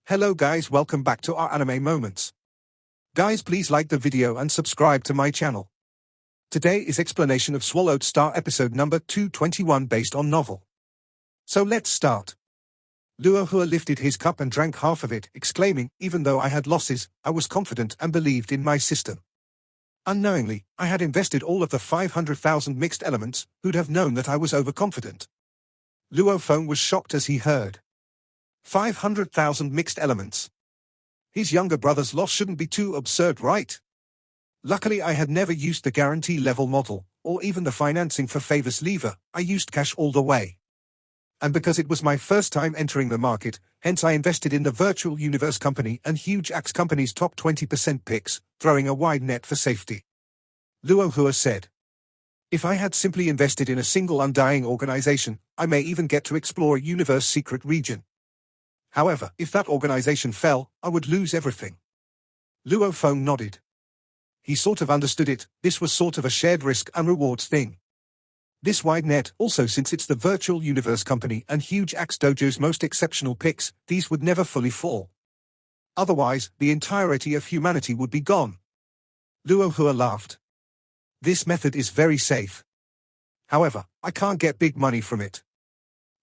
Hello guys, welcome back to our anime moments. Guys, please like the video and subscribe to my channel. Today is explanation of Swallowed Star episode number 221 based on novel. So let's start. Luohua lifted his cup and drank half of it, exclaiming, even though I had losses, I was confident and believed in my system. Unknowingly, I had invested all of the 500,000 mixed elements, who'd have known that I was overconfident. Luofeng was shocked as he heard 500,000 mixed elements. His younger brother's loss shouldn't be too absurd, right? Luckily I had never used the guarantee level model, or even the financing for favors lever. I used cash all the way. And because it was my first time entering the market, hence I invested in the Virtual Universe Company and Huge Axe Company's top 20% picks, throwing a wide net for safety. Luohua said, if I had simply invested in a single undying organization, I may even get to explore a universe secret region. However, if that organization fell, I would lose everything. Luofeng nodded. He sort of understood it. This was sort of a shared risk and rewards thing. This wide net, also since it's the Virtual Universe Company and Huge Axe Dojo's most exceptional picks, these would never fully fall. Otherwise, the entirety of humanity would be gone. Luohua laughed. This method is very safe. However, I can't get big money from it.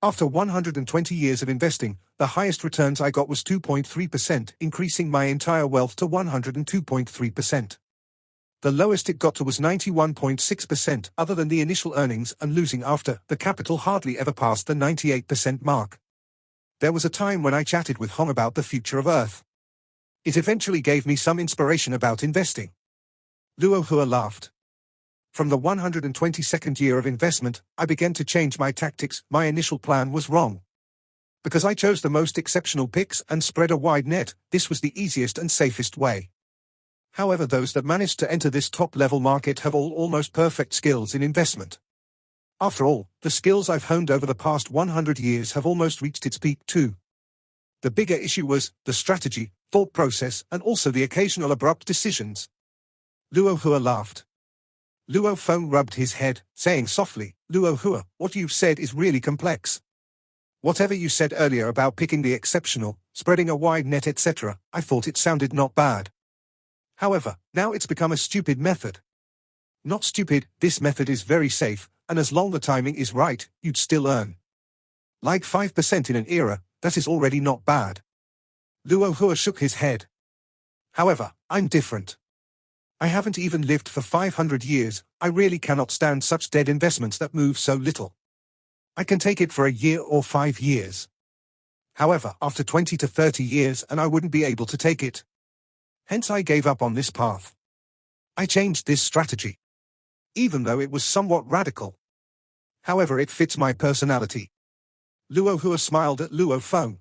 After 120 years of investing, the highest returns I got was 2.3%, increasing my entire wealth to 102.3%. The lowest it got to was 91.6%, other than the initial earnings and losing after, the capital hardly ever passed the 98% mark. There was a time when I chatted with Hong about the future of Earth. It eventually gave me some inspiration about investing. Luohua laughed. From the 122nd year of investment, I began to change my tactics. My initial plan was wrong. Because I chose the most exceptional picks and spread a wide net, this was the easiest and safest way. However, those that managed to enter this top-level market have all almost perfect skills in investment. After all, the skills I've honed over the past 100 years have almost reached its peak too. The bigger issue was the strategy, thought process, and also the occasional abrupt decisions. Luohua laughed. Luofeng rubbed his head, saying softly, Luohua, what you've said is really complex. Whatever you said earlier about picking the exceptional, spreading a wide net etc., I thought it sounded not bad. However, now it's become a stupid method. Not stupid, this method is very safe, and as long the timing is right, you'd still earn. Like 5% in an era, that is already not bad. Luohua shook his head. However, I'm different. I haven't even lived for 500 years, I really cannot stand such dead investments that move so little. I can take it for a year or 5 years. However, after 20 to 30 years and I wouldn't be able to take it. Hence I gave up on this path. I changed this strategy. Even though it was somewhat radical. However, it fits my personality. Luohua smiled at Luofeng.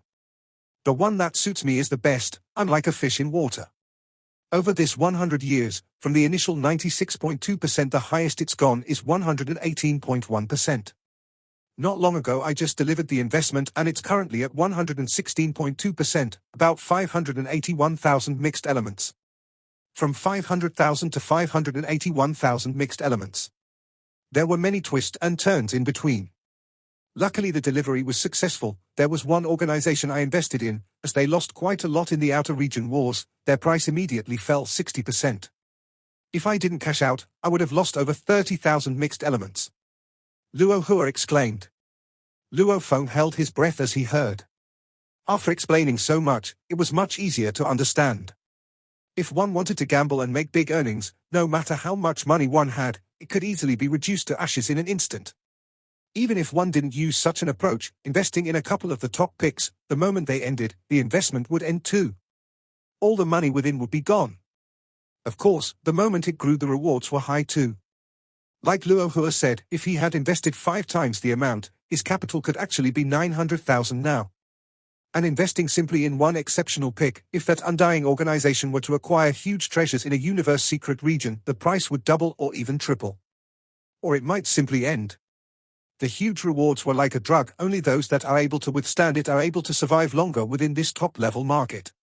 The one that suits me is the best, I'm like a fish in water. Over this 100 years, from the initial 96.2% the highest it's gone is 118.1%. Not long ago I just delivered the investment and it's currently at 116.2%, about 581,000 mixed elements. From 500,000 to 581,000 mixed elements. There were many twists and turns in between. Luckily the delivery was successful. There was one organization I invested in, as they lost quite a lot in the outer region wars, their price immediately fell 60%. If I didn't cash out, I would have lost over 30,000 mixed elements. Luohua exclaimed. Luofeng held his breath as he heard. After explaining so much, it was much easier to understand. If one wanted to gamble and make big earnings, no matter how much money one had, it could easily be reduced to ashes in an instant. Even if one didn't use such an approach, investing in a couple of the top picks, the moment they ended, the investment would end too. All the money within would be gone. Of course, the moment it grew the rewards were high too. Like Luohua said, if he had invested 5 times the amount, his capital could actually be 900,000 now. And investing simply in one exceptional pick, if that undying organization were to acquire huge treasures in a universe secret region, the price would double or even triple. Or it might simply end. The huge rewards were like a drug, only those that are able to withstand it are able to survive longer within this top-level market.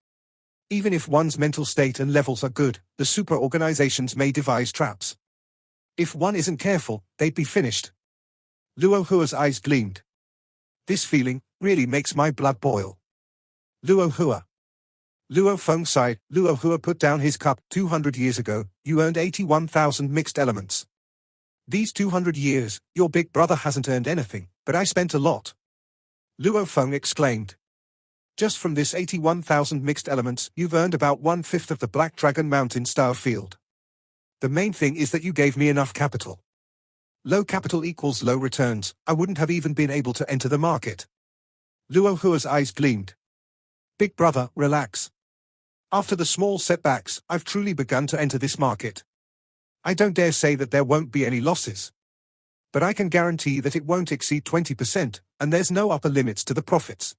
Even if one's mental state and levels are good, the super organizations may devise traps. If one isn't careful, they'd be finished. Luohua's eyes gleamed. This feeling really makes my blood boil. Luohua. Luo Feng sighed. Luo Hua put down his cup. 200 years ago, you earned 81,000 mixed elements. These 200 years, your big brother hasn't earned anything, but I spent a lot. Luo Feng exclaimed. Just from this 81,000 mixed elements, you've earned about 1/5 of the Black Dragon Mountain star field. The main thing is that you gave me enough capital. Low capital equals low returns. I wouldn't have even been able to enter the market. Luo Hua's eyes gleamed. Big brother, relax. After the small setbacks, I've truly begun to enter this market. I don't dare say that there won't be any losses. But I can guarantee that it won't exceed 20%, and there's no upper limits to the profits.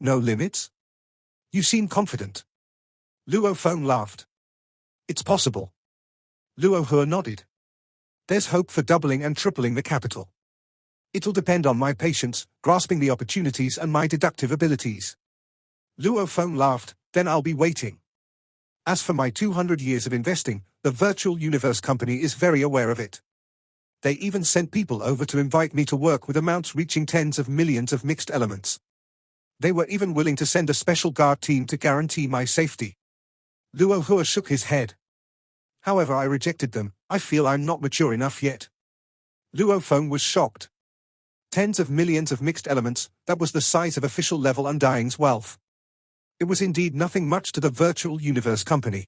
No limits? You seem confident. Luo Feng laughed. It's possible. Luo Hua nodded. There's hope for doubling and tripling the capital. It'll depend on my patience, grasping the opportunities and my deductive abilities. Luo Feng laughed. Then I'll be waiting. As for my 200 years of investing, the Virtual Universe Company is very aware of it. They even sent people over to invite me to work with amounts reaching tens of millions of mixed elements. They were even willing to send a special guard team to guarantee my safety. Luo Hua shook his head. However, I rejected them. I feel I'm not mature enough yet. Luo Feng was shocked. Tens of millions of mixed elements, that was the size of official level Undying's wealth. It was indeed nothing much to the Virtual Universe Company.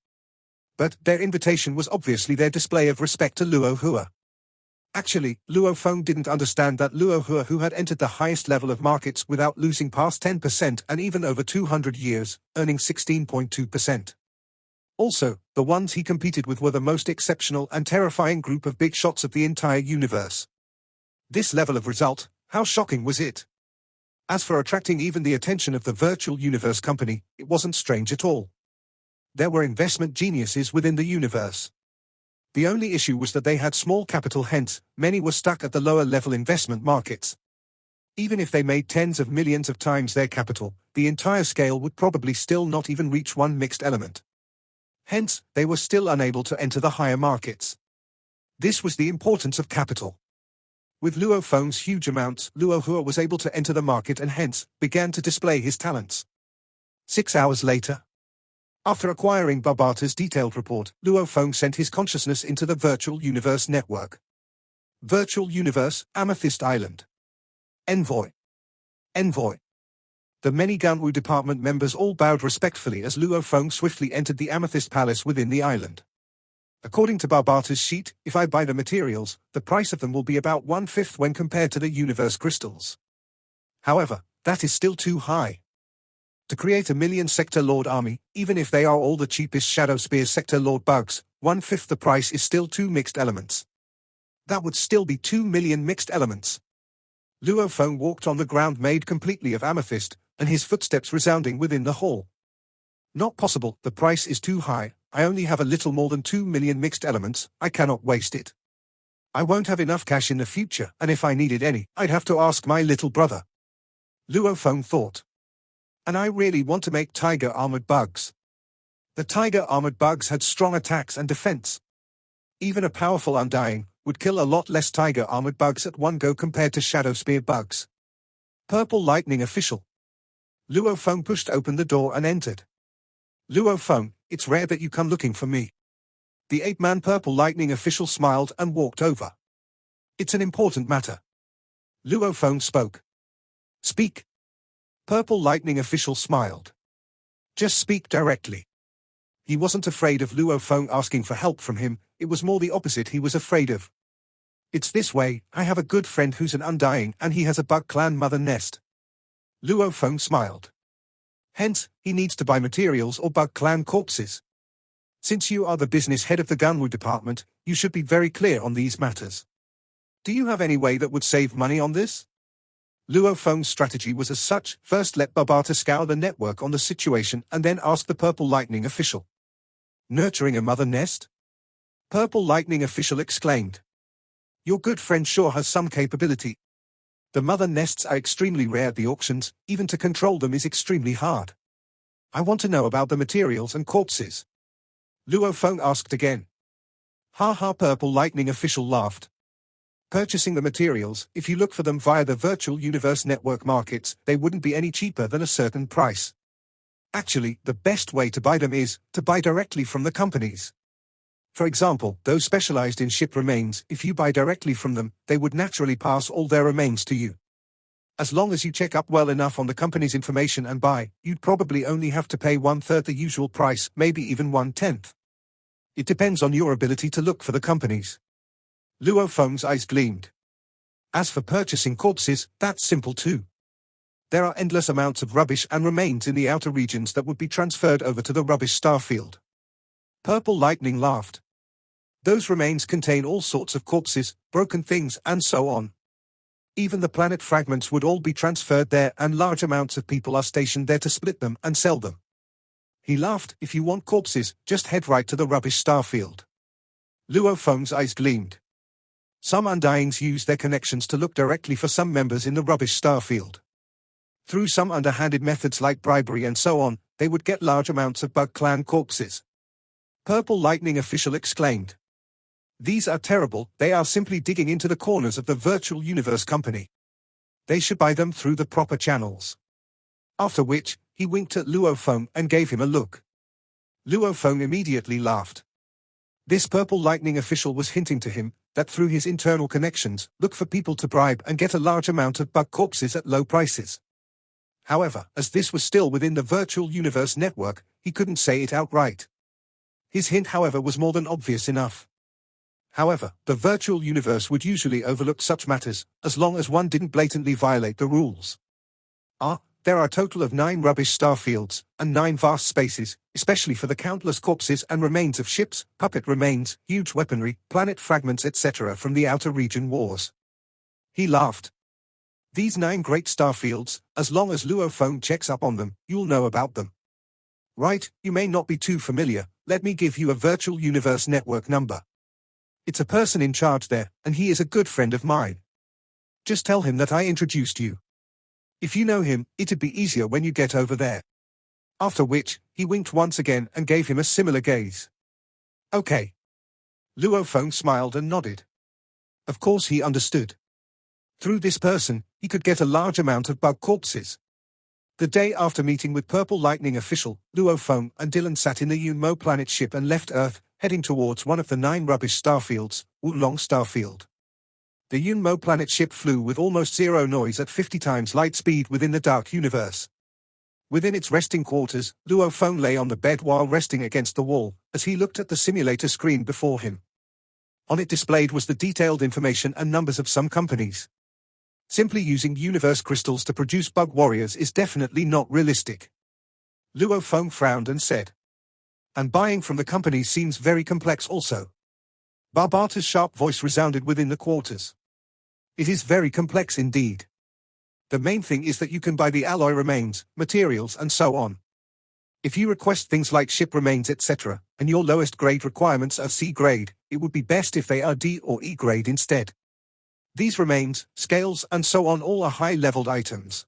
But their invitation was obviously their display of respect to Luo Hua. Actually, Luo Feng didn't understand that Luo Hua, who had entered the highest level of markets without losing past 10% and even over 200 years, earning 16.2%. Also, the ones he competed with were the most exceptional and terrifying group of big shots of the entire universe. This level of result, how shocking was it? As for attracting even the attention of the Virtual Universe Company, it wasn't strange at all. There were investment geniuses within the universe. The only issue was that they had small capital, hence, many were stuck at the lower-level investment markets. Even if they made tens of millions of times their capital, the entire scale would probably still not even reach one mixed element. Hence, they were still unable to enter the higher markets. This was the importance of capital. With Luo Feng's huge amounts, Luo Hua was able to enter the market and hence, began to display his talents. 6 hours later, after acquiring Barbata's detailed report, Luo Feng sent his consciousness into the Virtual Universe Network. Virtual Universe, Amethyst Island. Envoy. Envoy. The many Ganwu department members all bowed respectfully as Luo Feng swiftly entered the Amethyst Palace within the island. According to Barbata's sheet, if I buy the materials, the price of them will be about 1/5 when compared to the universe crystals. However, that is still too high. To create a million Sector Lord army, even if they are all the cheapest Shadow Spear Sector Lord bugs, 1/5 the price is still 2 mixed elements. That would still be 2 million mixed elements. Luo Feng walked on the ground made completely of amethyst, and his footsteps resounding within the hall. Not possible, the price is too high. I only have a little more than 2 million mixed elements, I cannot waste it. I won't have enough cash in the future, and if I needed any, I'd have to ask my little brother. Luo Feng thought. And I really want to make tiger armored bugs. The tiger armored bugs had strong attacks and defense. Even a powerful Undying would kill a lot less tiger armored bugs at one go compared to Shadow Spear bugs. Purple Lightning Official. Luo Feng pushed open the door and entered. Luo Feng, it's rare that you come looking for me. The 8-man Purple Lightning Official smiled and walked over. It's an important matter. Luo Feng spoke. Speak. Purple Lightning Official smiled. Just speak directly. He wasn't afraid of Luo Feng asking for help from him, it was more the opposite he was afraid of. It's this way, I have a good friend who's an Undying and he has a bug clan mother nest. Luo Feng smiled. Hence, he needs to buy materials or bug clan corpses. Since you are the business head of the Ganwu department, you should be very clear on these matters. Do you have any way that would save money on this? Luo Feng's strategy was as such, first let Barbata scour the network on the situation and then ask the Purple Lightning Official. Nurturing a mother nest? Purple Lightning Official exclaimed. Your good friend sure has some capability. The mother nests are extremely rare at the auctions, even to control them is extremely hard. I want to know about the materials and corpses. Luo Feng asked again. Ha ha, Purple Lightning Official laughed. Purchasing the materials, if you look for them via the Virtual Universe Network markets, they wouldn't be any cheaper than a certain price. Actually, the best way to buy them is to buy directly from the companies. For example, those specialized in ship remains, if you buy directly from them, they would naturally pass all their remains to you. As long as you check up well enough on the company's information and buy, you'd probably only have to pay 1/3 the usual price, maybe even 1/10. It depends on your ability to look for the companies. Luo Feng's eyes gleamed. As for purchasing corpses, that's simple too. There are endless amounts of rubbish and remains in the outer regions that would be transferred over to the rubbish starfield. Purple Lightning laughed. Those remains contain all sorts of corpses, broken things, and so on. Even the planet fragments would all be transferred there, and large amounts of people are stationed there to split them and sell them. He laughed. If you want corpses, just head right to the rubbish starfield. Luo Feng's eyes gleamed. Some undyings use their connections to look directly for some members in the rubbish starfield. Through some underhanded methods like bribery and so on, they would get large amounts of Bug Clan corpses. Purple Lightning official exclaimed. These are terrible. They are simply digging into the corners of the virtual universe company. They should buy them through the proper channels. After which, he winked at Luo Feng and gave him a look. Luo Feng immediately laughed. This Purple Lightning official was hinting to him that through his internal connections, look for people to bribe and get a large amount of bug corpses at low prices. However, as this was still within the virtual universe network, he couldn't say it outright. His hint, however, was more than obvious enough. However, the virtual universe would usually overlook such matters, as long as one didn't blatantly violate the rules. There are a total of 9 rubbish starfields, and 9 vast spaces, especially for the countless corpses and remains of ships, puppet remains, huge weaponry, planet fragments etc. from the outer region wars. He laughed. These 9 great starfields, as long as Luo Feng checks up on them, you'll know about them. Right, you may not be too familiar, let me give you a virtual universe network number. It's a person in charge there, and he is a good friend of mine. Just tell him that I introduced you. If you know him, it'd be easier when you get over there. After which, he winked once again and gave him a similar gaze. Okay. Luo Feng smiled and nodded. Of course he understood. Through this person, he could get a large amount of bug corpses. The day after meeting with Purple Lightning official, Luo Feng and Dylan sat in the Yunmo planet ship and left Earth, heading towards one of the 9 rubbish starfields, Wulong Starfield. The Yunmo planet ship flew with almost zero noise at 50 times light speed within the dark universe. Within its resting quarters, Luo Feng lay on the bed while resting against the wall, as he looked at the simulator screen before him. On it displayed was the detailed information and numbers of some companies. Simply using universe crystals to produce bug warriors is definitely not realistic. Luo Feng frowned and said. And buying from the companies seems very complex also. Barbata's sharp voice resounded within the quarters. It is very complex indeed. The main thing is that you can buy the alloy remains, materials and so on. If you request things like ship remains etc., and your lowest grade requirements are C grade, it would be best if they are D or E grade instead. These remains, scales and so on all are high-leveled items.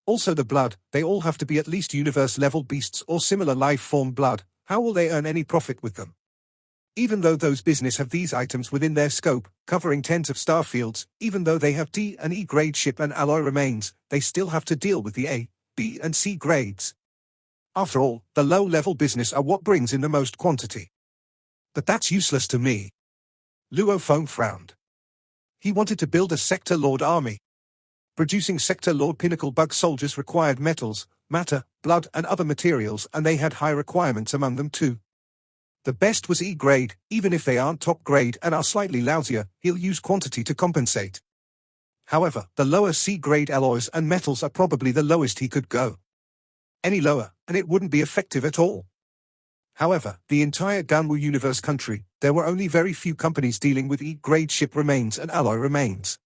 Also the blood, they all have to be at least universe-level beasts or similar life-form blood. How will they earn any profit with them? Even though those business have these items within their scope, covering tens of starfields, even though they have D and E grade ship and alloy remains, they still have to deal with the A, B and C grades. After all, the low-level business are what brings in the most quantity. But that's useless to me. Luo Feng frowned. He wanted to build a Sector Lord army. Producing Sector Lord pinnacle bug soldiers required metals, matter, blood and other materials, and they had high requirements among them too. The best was E grade, even if they aren't top grade and are slightly lousier, he'll use quantity to compensate. However, the lower C grade alloys and metals are probably the lowest he could go. Any lower, and it wouldn't be effective at all. However, the entire Ganwu universe country, there were only very few companies dealing with E grade ship remains and alloy remains.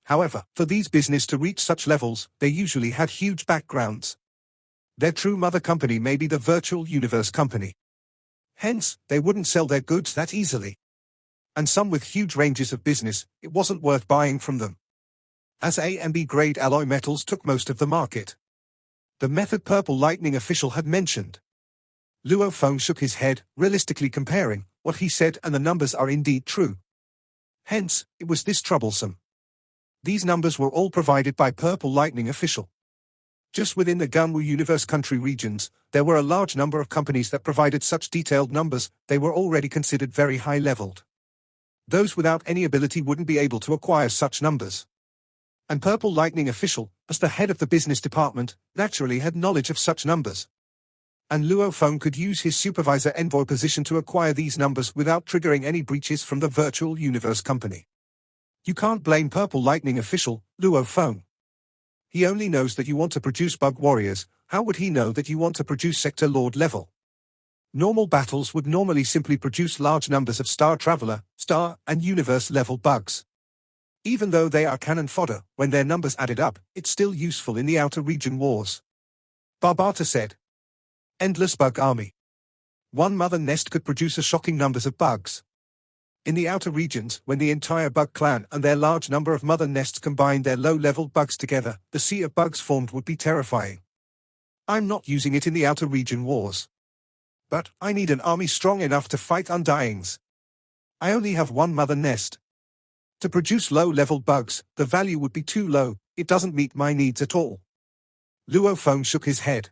However, for these business to reach such levels, they usually had huge backgrounds. Their true mother company may be the virtual universe company. Hence, they wouldn't sell their goods that easily. And some with huge ranges of business, it wasn't worth buying from them. As A and B grade alloy metals took most of the market. The method Purple Lightning official had mentioned. Luo Feng shook his head, realistically comparing what he said and the numbers are indeed true. Hence, it was this troublesome. These numbers were all provided by Purple Lightning official. Just within the Ganwu universe country regions, there were a large number of companies that provided such detailed numbers. They were already considered very high-leveled. Those without any ability wouldn't be able to acquire such numbers. And Purple Lightning official, as the head of the business department, naturally had knowledge of such numbers. And Luo Feng could use his supervisor envoy position to acquire these numbers without triggering any breaches from the virtual universe company. You can't blame Purple Lightning official, Luo Feng. He only knows that you want to produce bug warriors. How would he know that you want to produce sector lord level? Normal battles would normally simply produce large numbers of star traveler, star, and universe level bugs. Even though they are cannon fodder, when their numbers added up, it's still useful in the outer region wars. Barbata said. Endless bug army. One mother nest could produce a shocking numbers of bugs. In the outer regions, when the entire bug clan and their large number of mother nests combined their low-level bugs together, the sea of bugs formed would be terrifying. I'm not using it in the outer region wars. But I need an army strong enough to fight Undyings. I only have one mother nest. To produce low-level bugs, the value would be too low. It doesn't meet my needs at all. Luo Feng shook his head.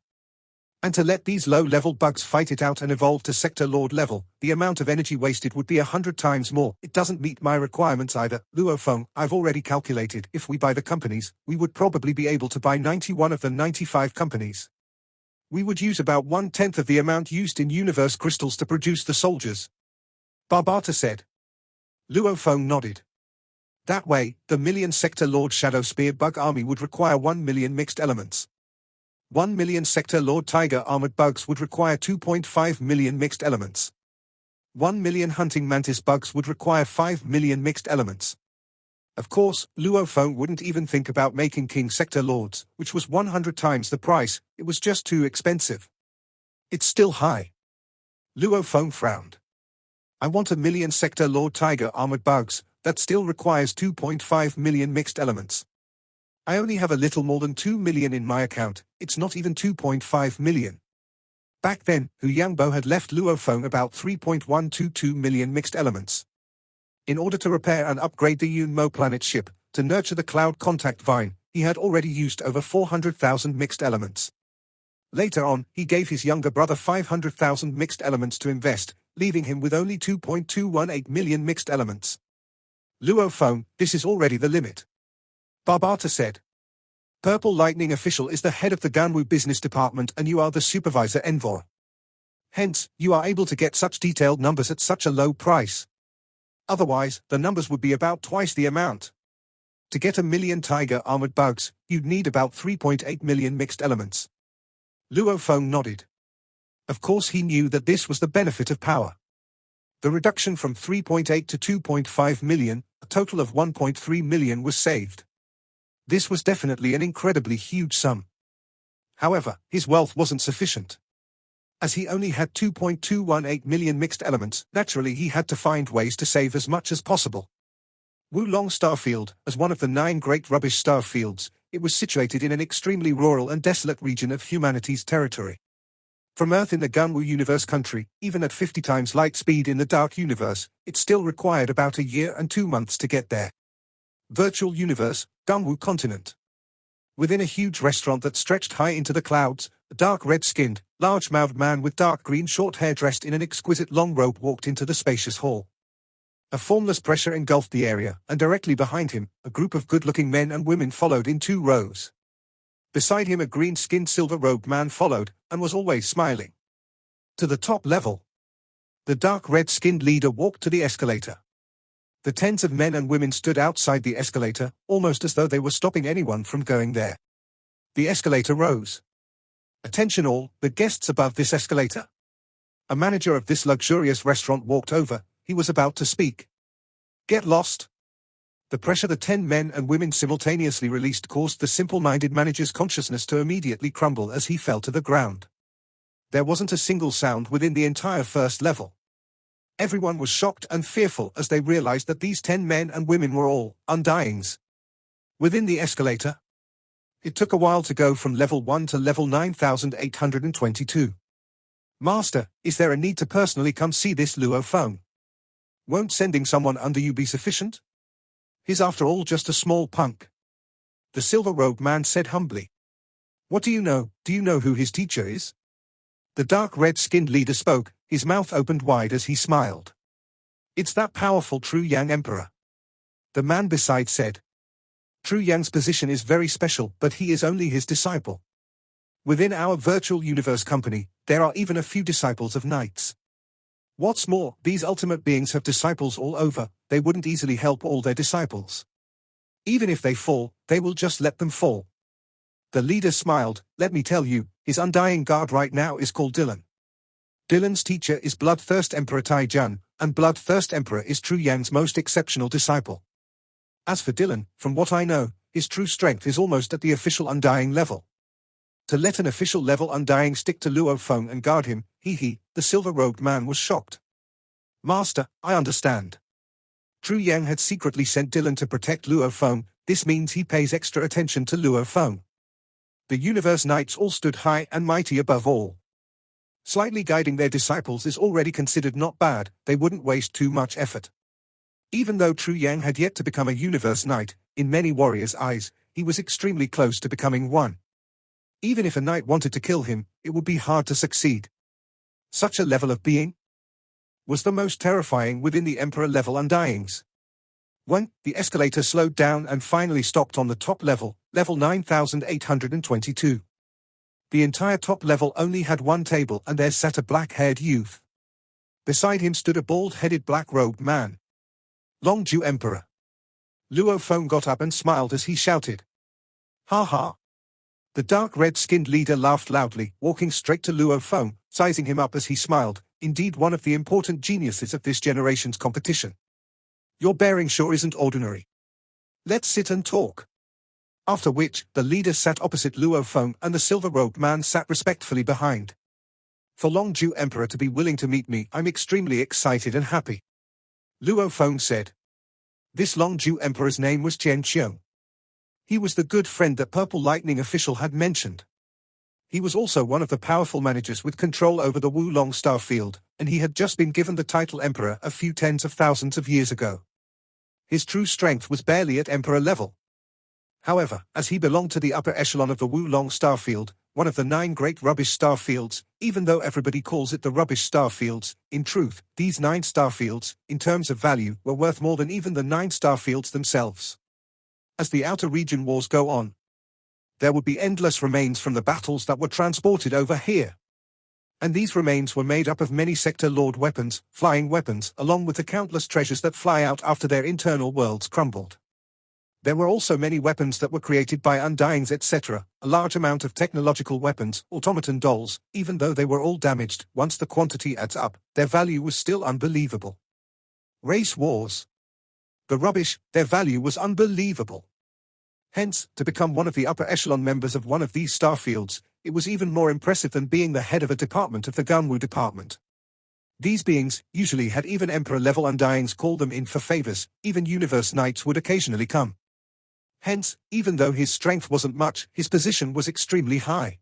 And to let these low-level bugs fight it out and evolve to sector lord level, the amount of energy wasted would be 100 times more. It doesn't meet my requirements either. Luo Feng, I've already calculated, if we buy the companies, we would probably be able to buy 91 of the 95 companies. We would use about 1/10 of the amount used in universe crystals to produce the soldiers. Barbata said. Luo Feng nodded. That way, the million sector lord shadow spear bug army would require 1 million mixed elements. 1 million sector lord tiger armored bugs would require 2.5 million mixed elements. 1 million hunting mantis bugs would require 5 million mixed elements. Of course, Luo Feng wouldn't even think about making king sector lords, which was 100 times the price. It was just too expensive. It's still high. Luo Feng frowned. I want a million sector lord tiger armored bugs. That still requires 2.5 million mixed elements. I only have a little more than 2 million in my account. It's not even 2.5 million. Back then, Hu Yangbo had left Luo Feng about 3.122 million mixed elements. In order to repair and upgrade the Yunmo planet ship, to nurture the cloud contact vine, he had already used over 400,000 mixed elements. Later on, he gave his younger brother 500,000 mixed elements to invest, leaving him with only 2.218 million mixed elements. Luo Feng, this is already the limit. Barbata said. Purple Lightning official is the head of the Ganwu business department and you are the supervisor envoy. Hence, you are able to get such detailed numbers at such a low price. Otherwise, the numbers would be about twice the amount. To get a million tiger armored bugs, you'd need about 3.8 million mixed elements. Luo Feng nodded. Of course he knew that this was the benefit of power. The reduction from 3.8 to 2.5 million, a total of 1.3 million was saved. This was definitely an incredibly huge sum. However, his wealth wasn't sufficient. As he only had 2.218 million mixed elements, naturally he had to find ways to save as much as possible. Wulong Starfield, as one of the 9 great rubbish star fields, it was situated in an extremely rural and desolate region of humanity's territory. From Earth in the Ganwu universe country, even at 50 times light speed in the dark universe, it still required about a year and 2 months to get there. Virtual universe, Ganwu continent. Within a huge restaurant that stretched high into the clouds, a dark red-skinned, large-mouthed man with dark green short hair dressed in an exquisite long robe walked into the spacious hall. A formless pressure engulfed the area, and directly behind him, a group of good-looking men and women followed in 2 rows. Beside him a green-skinned silver-robed man followed, and was always smiling. To the top level. The dark red-skinned leader walked to the escalator. The tens of men and women stood outside the escalator, almost as though they were stopping anyone from going there. The escalator rose. Attention all, the guests above this escalator. A manager of this luxurious restaurant walked over. He was about to speak. Get lost. The pressure the 10 men and women simultaneously released caused the simple-minded manager's consciousness to immediately crumble as he fell to the ground. There wasn't a single sound within the entire first level. Everyone was shocked and fearful as they realized that these 10 men and women were all Undyings. Within the escalator, it took a while to go from level 1 to level 9822. Master, is there a need to personally come see this Luo Feng? Won't sending someone under you be sufficient? He's after all just a small punk. The silver-robed man said humbly. What do you know? Do you know who his teacher is? The dark red-skinned leader spoke, his mouth opened wide as he smiled. It's that powerful True Yang Emperor. The man beside said. True Yang's position is very special, but he is only his disciple. Within our virtual universe company, there are even a few disciples of knights. What's more, these ultimate beings have disciples all over, they wouldn't easily help all their disciples. Even if they fall, they will just let them fall. The leader smiled, let me tell you, his undying guard right now is called Dylan. Dylan's teacher is Bloodthirst Emperor Taijun, and Bloodthirst Emperor is True Yang's most exceptional disciple. As for Dylan, from what I know, his true strength is almost at the official undying level. To let an official level undying stick to Luo Feng and guard him, the silver-robed man was shocked. Master, I understand. True Yang had secretly sent Dylan to protect Luo Feng, this means he pays extra attention to Luo Feng. The Universe Knights all stood high and mighty above all. Slightly guiding their disciples is already considered not bad, they wouldn't waste too much effort. Even though True Yang had yet to become a Universe Knight, in many warriors' eyes, he was extremely close to becoming one. Even if a knight wanted to kill him, it would be hard to succeed. Such a level of being was the most terrifying within the Emperor level undyings. When the escalator slowed down and finally stopped on the top level, level 9822. The entire top level only had one table and there sat a black-haired youth. Beside him stood a bald-headed black-robed man. Longju Emperor. Luo Feng got up and smiled as he shouted. Ha ha. The dark red-skinned leader laughed loudly, walking straight to Luo Feng, sizing him up as he smiled, indeed one of the important geniuses of this generation's competition. Your bearing sure isn't ordinary. Let's sit and talk. After which, the leader sat opposite Luo Feng and the silver-robed man sat respectfully behind. For Longju Emperor to be willing to meet me, I'm extremely excited and happy. Luo Feng said. This Longju Emperor's name was Chen Qiong. He was the good friend that Purple Lightning official had mentioned. He was also one of the powerful managers with control over the Wulong star field, and he had just been given the title Emperor a few tens of thousands of years ago. His true strength was barely at Emperor level. However, as he belonged to the upper echelon of the Wulong star field, one of the 9 great rubbish star fields, even though everybody calls it the rubbish star fields, in truth, these 9 star fields, in terms of value, were worth more than even the 9 star fields themselves. As the outer region wars go on, there would be endless remains from the battles that were transported over here. And these remains were made up of many Sector Lord weapons, flying weapons, along with the countless treasures that fly out after their internal worlds crumbled. There were also many weapons that were created by Undyings etc., a large amount of technological weapons, automaton dolls, even though they were all damaged, once the quantity adds up, their value was still unbelievable. Race wars. The rubbish, their value was unbelievable. Hence, to become one of the upper echelon members of one of these star fields, it was even more impressive than being the head of a department of the Gunwu department. These beings usually had even Emperor-level Undyings call them in for favors, even Universe Knights would occasionally come. Hence, even though his strength wasn't much, his position was extremely high.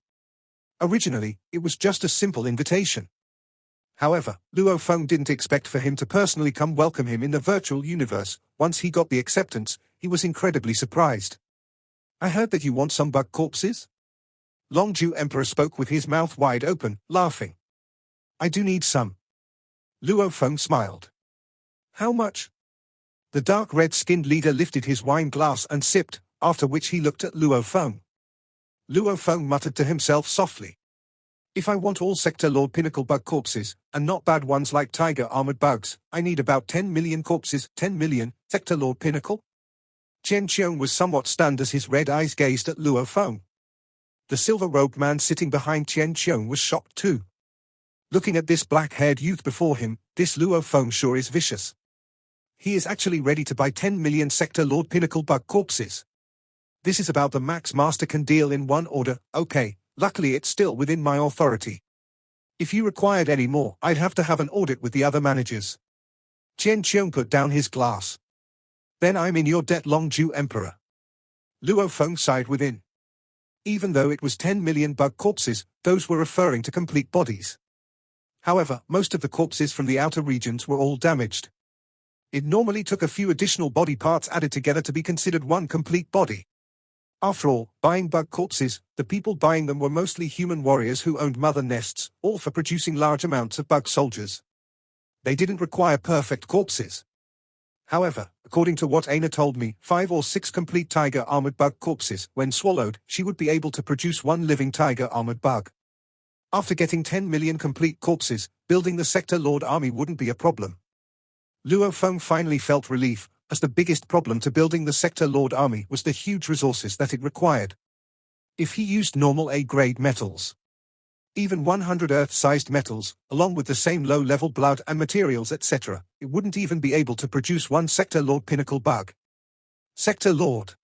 Originally, it was just a simple invitation. However, Luo Feng didn't expect for him to personally come welcome him in the virtual universe. Once he got the acceptance, he was incredibly surprised. I heard that you want some bug corpses? Longju Emperor spoke with his mouth wide open, laughing. I do need some. Luo Feng smiled. How much? The dark red-skinned leader lifted his wine glass and sipped, after which he looked at Luo Feng. Luo Feng muttered to himself softly. If I want all Sector Lord Pinnacle bug corpses, and not bad ones like tiger armored bugs, I need about 10 million corpses. 10 million, Sector Lord Pinnacle? Chen Qiong was somewhat stunned as his red eyes gazed at Luo Feng. The silver-robed man sitting behind Chen Qiong was shocked too. Looking at this black-haired youth before him, this Luo Feng sure is vicious. He is actually ready to buy 10 million Sector Lord Pinnacle bug corpses. This is about the max master can deal in one order. Okay, luckily it's still within my authority. If you required any more, I'd have to have an audit with the other managers. Chen Qiong put down his glass. Then I'm in your debt, Longju Emperor. Luo Feng sighed within. Even though it was 10 million bug corpses, those were referring to complete bodies. However, most of the corpses from the outer regions were all damaged. It normally took a few additional body parts added together to be considered one complete body. After all, buying bug corpses, the people buying them were mostly human warriors who owned mother nests, all for producing large amounts of bug soldiers. They didn't require perfect corpses. However, according to what Aina told me, 5 or 6 complete tiger-armored bug corpses, when swallowed, she would be able to produce 1 living tiger-armored bug. After getting 10 million complete corpses, building the Sector Lord army wouldn't be a problem. Luo Feng finally felt relief, as the biggest problem to building the Sector Lord army was the huge resources that it required. If he used normal A-grade metals, even 100 Earth-sized metals, along with the same low-level blood and materials etc., it wouldn't even be able to produce 1 Sector Lord pinnacle bug. Sector Lord.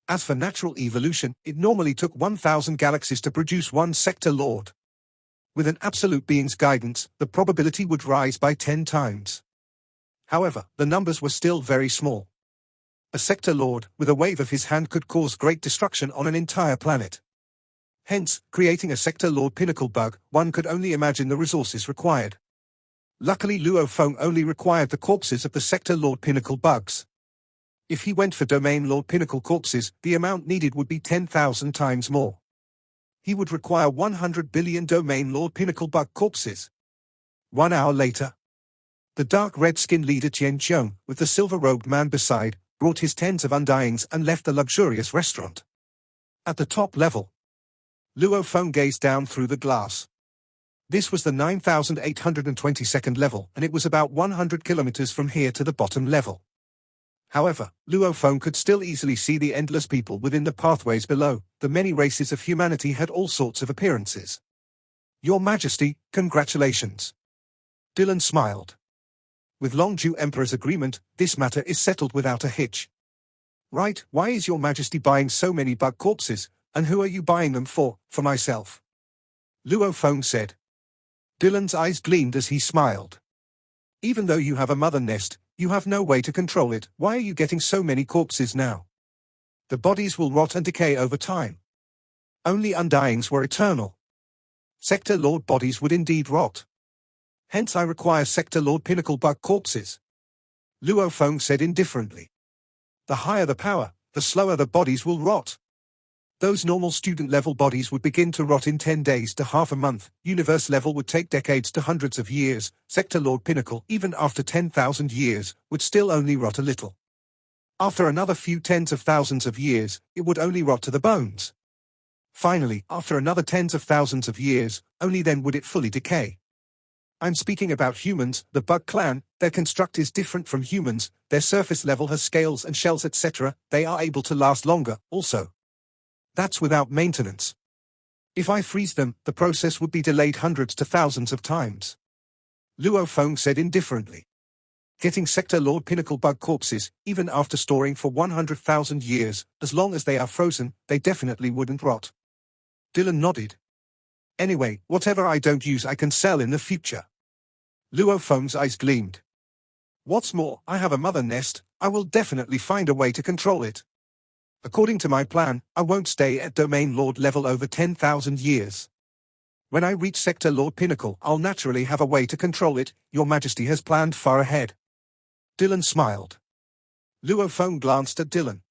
As for natural evolution, it normally took 1,000 galaxies to produce 1 Sector Lord. With an absolute being's guidance, the probability would rise by 10 times. However, the numbers were still very small. A Sector Lord, with a wave of his hand, could cause great destruction on an entire planet. Hence, creating a Sector Lord pinnacle bug, one could only imagine the resources required. Luckily Luo Feng only required the corpses of the Sector Lord pinnacle bugs. If he went for Domain Lord pinnacle corpses, the amount needed would be 10,000 times more. He would require 100 billion Domain Lord pinnacle bug corpses. 1 hour later, the dark red-skinned leader Tian Zhong, with the silver-robed man beside, brought his tens of undyings and left the luxurious restaurant. At the top level, Luo Feng gazed down through the glass. This was the 9,822nd level, and it was about 100 kilometers from here to the bottom level. However, Luo Feng could still easily see the endless people within the pathways below. The many races of humanity had all sorts of appearances. Your Majesty, congratulations. Dylan smiled. With Longju Emperor's agreement, this matter is settled without a hitch. Right, why is Your Majesty buying so many bug corpses? And who are you buying them for? For myself. Luo Feng said. Dylan's eyes gleamed as he smiled. Even though you have a mother nest, you have no way to control it. Why are you getting so many corpses now? The bodies will rot and decay over time. Only undyings were eternal. Sector Lord bodies would indeed rot. Hence I require Sector Lord pinnacle bug corpses. Luo Feng said indifferently. The higher the power, the slower the bodies will rot. Those normal student-level bodies would begin to rot in 10 days to half a month, universe level would take decades to hundreds of years, Sector Lord Pinnacle, even after 10,000 years, would still only rot a little. After another few tens of thousands of years, it would only rot to the bones. Finally, after another tens of thousands of years, only then would it fully decay. I'm speaking about humans, the bug clan. Their construct is different from humans, their surface level has scales and shells etc., they are able to last longer, also. That's without maintenance. If I freeze them, the process would be delayed hundreds to thousands of times. Luo Feng said indifferently. Getting Sector Lord pinnacle bug corpses, even after storing for 100,000 years, as long as they are frozen, they definitely wouldn't rot. Dylan nodded. Anyway, whatever I don't use I can sell in the future. Luo Feng's eyes gleamed. What's more, I have a mother nest, I will definitely find a way to control it. According to my plan, I won't stay at Domain Lord level over 10,000 years. When I reach Sector Lord Pinnacle, I'll naturally have a way to control it. Your Majesty has planned far ahead. Dylan smiled. Luo Feng glanced at Dylan.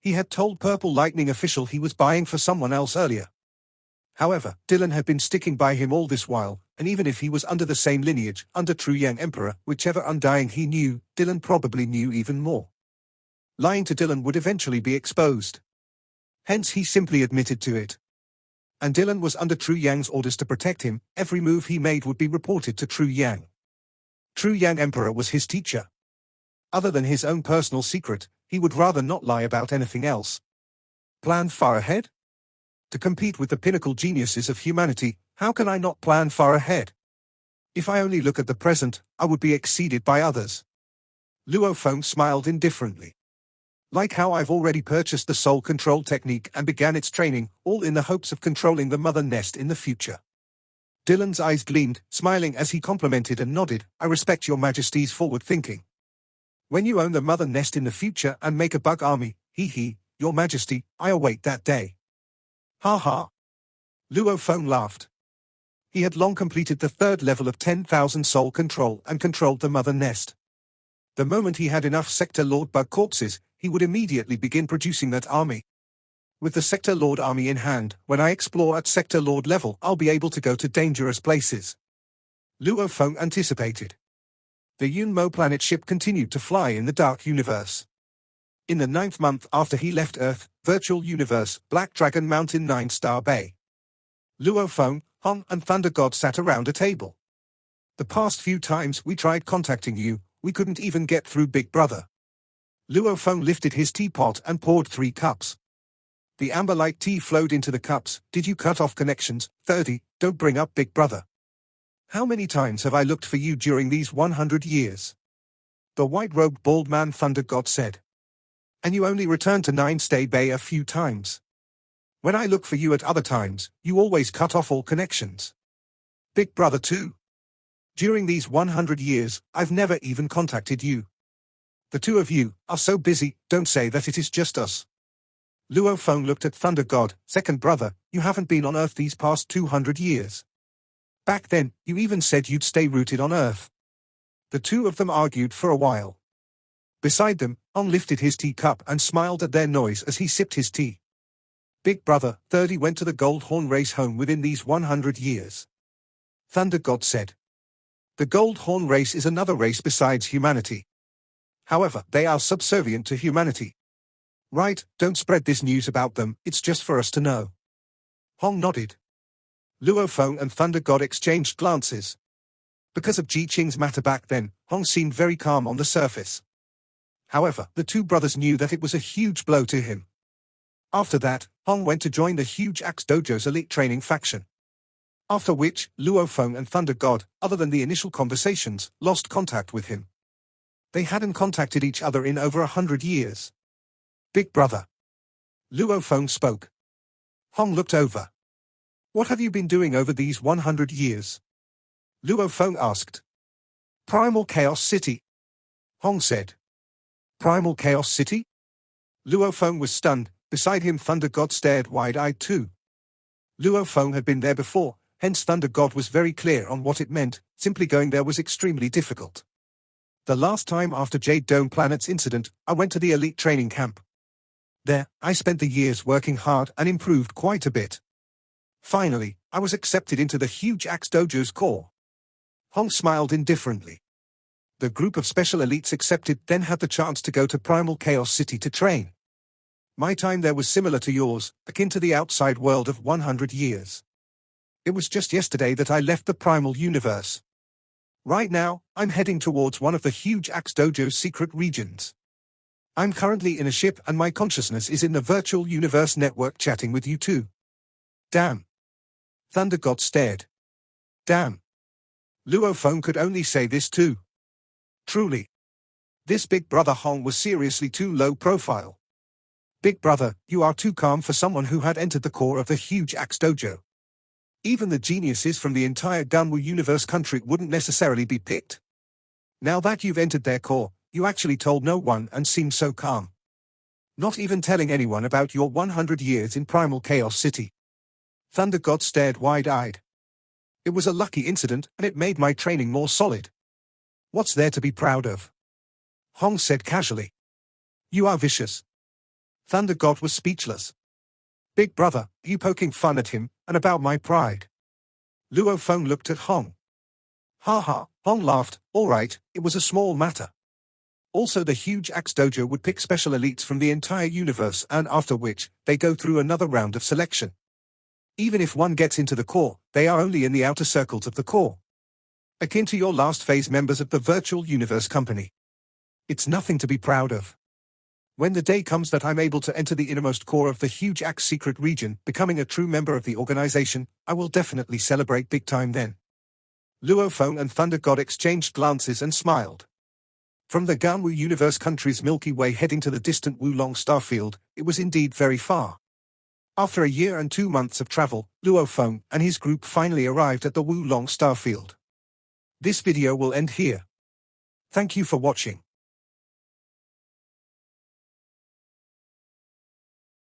He had told Purple Lightning official he was buying for someone else earlier. However, Dylan had been sticking by him all this while, and even if he was under the same lineage, under True Yang Emperor, whichever undying he knew, Dylan probably knew even more. Lying to Dylan would eventually be exposed. Hence he simply admitted to it. And Dylan was under True Yang's orders to protect him. Every move he made would be reported to True Yang. True Yang Emperor was his teacher. Other than his own personal secret, he would rather not lie about anything else. Plan far ahead? To compete with the pinnacle geniuses of humanity, how can I not plan far ahead? If I only look at the present, I would be exceeded by others. Luo Feng smiled indifferently. Like how I've already purchased the soul control technique and began its training, all in the hopes of controlling the mother nest in the future. Dylan's eyes gleamed, smiling as he complimented and nodded. I respect Your Majesty's forward thinking. When you own the mother nest in the future and make a bug army, Your Majesty, I await that day. Ha ha. Luo Feng laughed. He had long completed the 3rd level of 10,000 soul control and controlled the mother nest. The moment he had enough Sector Lord bug corpses, he would immediately begin producing that army. With the Sector Lord army in hand, when I explore at Sector Lord level, I'll be able to go to dangerous places. Luo Feng anticipated. The Yunmo planet ship continued to fly in the dark universe. In the 9th month after he left Earth, Virtual Universe, Black Dragon Mountain 9-star Bay. Luo Feng, Hong and Thunder God sat around a table. The past few times we tried contacting you, we couldn't even get through Big Brother. Luo Feng lifted his teapot and poured 3 cups. The amber-like tea flowed into the cups. Did you cut off connections? 30, don't bring up Big Brother. How many times have I looked for you during these 100 years? The white-robed bald man Thunder God said. And you only returned to 9-stay Bay a few times. When I look for you at other times, you always cut off all connections. Big Brother too. During these 100 years, I've never even contacted you. The two of you are so busy, don't say that it is just us. Luo Feng looked at Thunder God. Second brother, you haven't been on Earth these past 200 years. Back then, you even said you'd stay rooted on Earth. The two of them argued for a while. Beside them, Hong lifted his teacup and smiled at their noise as he sipped his tea. Big Brother, 30 went to the Gold Horn race home within these 100 years. Thunder God said. The Gold Horn race is another race besides humanity. However, they are subservient to humanity. Right, don't spread this news about them, it's just for us to know. Hong nodded. Luo Feng and Thunder God exchanged glances. Because of Ji Qing's matter back then, Hong seemed very calm on the surface. However, the two brothers knew that it was a huge blow to him. After that, Hong went to join the Huge Axe Dojo's elite training faction. After which, Luo Feng and Thunder God, other than the initial conversations, lost contact with him. They hadn't contacted each other in over 100 years. Big Brother. Luo Feng spoke. Hong looked over. What have you been doing over these 100 years? Luo Feng asked. Primal Chaos City. Hong said. Primal Chaos City? Luo Feng was stunned. Beside him Thunder God stared wide-eyed too. Luo Feng had been there before, hence Thunder God was very clear on what it meant. Simply going there was extremely difficult. The last time after Jade Dome Planet's incident, I went to the elite training camp. There, I spent the years working hard and improved quite a bit. Finally, I was accepted into the Huge Axe Dojo's core. Hong smiled indifferently. The group of special elites accepted then had the chance to go to Primal Chaos City to train. My time there was similar to yours, akin to the outside world of 100 years. It was just yesterday that I left the Primal Universe. Right now, I'm heading towards one of the Huge Axe Dojo's secret regions. I'm currently in a ship and my consciousness is in the Virtual Universe network chatting with you too. Damn. Thunder God stared. Damn. Luo Feng could only say this too. Truly. This Big Brother Hong was seriously too low profile. Big Brother, you are too calm for someone who had entered the core of the Huge Axe Dojo. Even the geniuses from the entire Gunwu Universe country wouldn't necessarily be picked. Now that you've entered their core, you actually told no one and seemed so calm. Not even telling anyone about your 100 years in Primal Chaos City. Thunder God stared wide-eyed. It was a lucky incident and it made my training more solid. What's there to be proud of? Hong said casually. You are vicious. Thunder God was speechless. Big Brother, are you poking fun at him, and about my pride? Luo Feng looked at Hong. Ha ha, Hong laughed. All right, it was a small matter. Also the Huge Axe Dojo would pick special elites from the entire universe and after which, they go through another round of selection. Even if one gets into the core, they are only in the outer circles of the core. Akin to your last phase members of the Virtual Universe Company. It's nothing to be proud of. When the day comes that I'm able to enter the innermost core of the Huge Axe secret region, becoming a true member of the organization, I will definitely celebrate big time then. Luo Feng and Thunder God exchanged glances and smiled. From the Ganwu Universe country's Milky Way heading to the distant Wulong starfield, it was indeed very far. After a year and 2 months of travel, Luo Feng and his group finally arrived at the Wulong starfield. This video will end here. Thank you for watching.